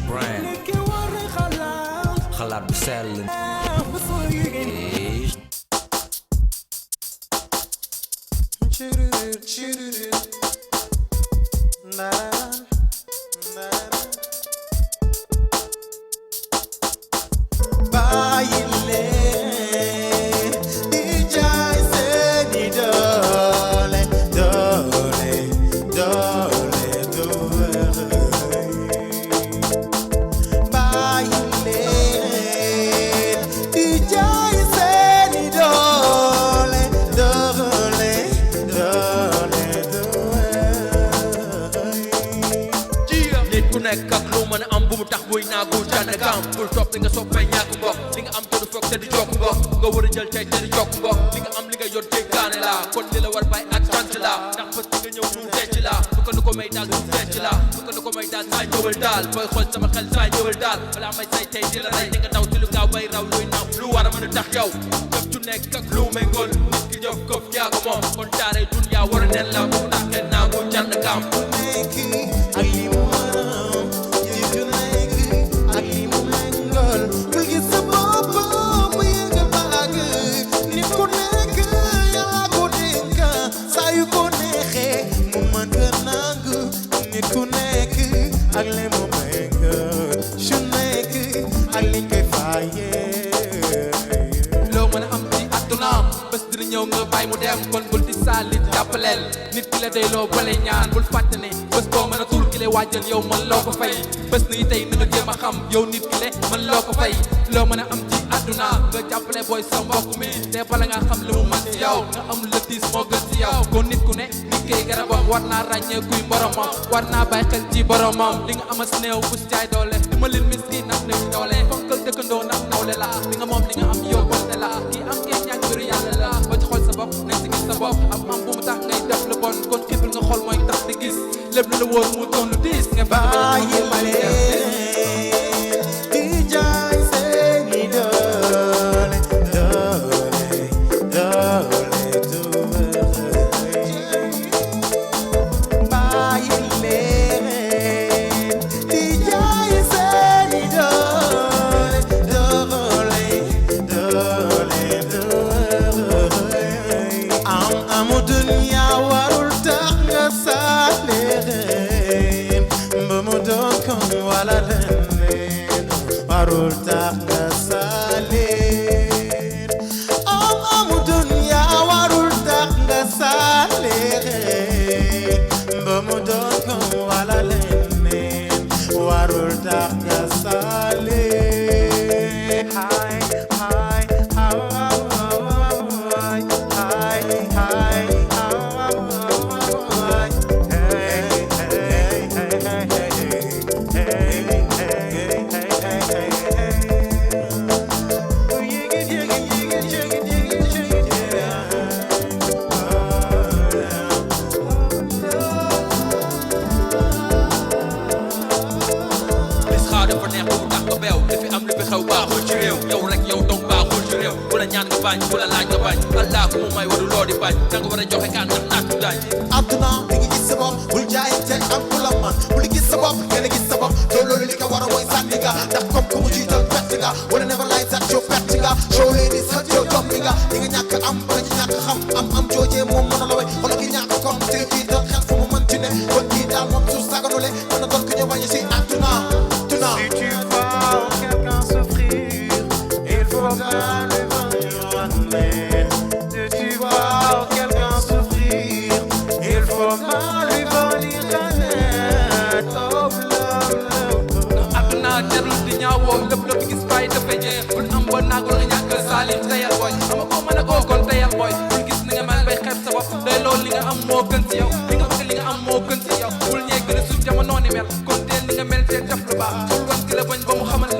brand xalaat bu sell nekk ak lu mën a am bu mu tax muy naagu jànn gam bul topp li nga soppee ñàkk mbokk li nga am te du foog te di jokk mbokk nga war a jël tey te di jokk mbokk li nga am li nga yor jéggaane la kon li la war bay ak sant la ndax bés di nga ñëw ñu denc la lu ko may daal ñu denc la lu ko may daal saa ñëwal daal booy xool sama xel saa ñëwal daal balaa may say tey di la rey di nga daw ci lu gaaw bay raw luy naw lu war a mën a tax yow jëf ju nekk ak lu may ngoon nit ki jëf ko yaa ko moom kon taaree dunya war a nen la bu mu tax kenn naagu jànn gam loo mën a am ci àdduna bés dina ñëw nga bàyyi mu dem kon bul di saalit jàppaleel nit ki la day loo bale ñaan bul fàtte ne bés boo mën a tul ki lay waajal yow man loo ko fay bés ni tey na nga jéem a xam yow nit ki le man loo ko fay loo mën a am ci àdduna nga jàppale booy sa mbokk mi te bala nga xam li mu mën ci yow nga am le tiis moo gën ci yow kon nit ku ne nit kay garabam war naa ràññee kuy boromam war naa bàyyi xel ci boromam li nga amas néew bus jaay doole di ma leen miskin ndax néew doole fonkal dëkkandoo ndax nawle la li nga moom li nga am yow bonte la kii am ngeen ñaan biru yàlla la ba ci xool sa bopp nañ si gis sa bopp am bu mu tax ngay def lu bon kon xibil nga xool mooy tax di gis lépp lu la wóor mu doon lu diis nga bàyyi warul tax nga salir amu dunya warul tax nga salir ba mu doon ko wala leneen warul tax nga salir hay hay bañ bu la laaj nga bañ Allah ku mu may waru loo di bañ da nga war a joxe kan ndax naat dañ àdduna di nga gis sa bopp bul jaay te am ku la man bul gis sa bopp gën a gis sa bopp te loolu li ko war a mooy sànni nga ndax comme ku mu jiital perte nga wala never like that yow perte nga show ladies sa yow dombi nga di nga ñàkk am bala ñu ñàkk xam am joojee moom mën a la way wala ki ñàkk comme te kii dal xel fu mu mën ci ne kon kii daal moom su saganule mën na doon ko ñu bañ si àdduna si tu vois quelqu'un souffrir il faut que si tu vois quelqu'un souffrir, il faut mal lui venir connaître. Oh, àdduna jarul di ñaawoo lépp gis bàyyi dafay jeex bul am ba naagul nga ñàkk salim tayal boy ama ko mën a koo kon tayal boy bul gis ni nga mel bay xeeb sa bopp day loolu li nga am moo gën ci yow li nga bëgg li nga am moo gën ci yow bul ñee gën a suuf jamono ni mel kon teel ni nga mel teel def lu baax bul wan ki la bañ ba mu xamal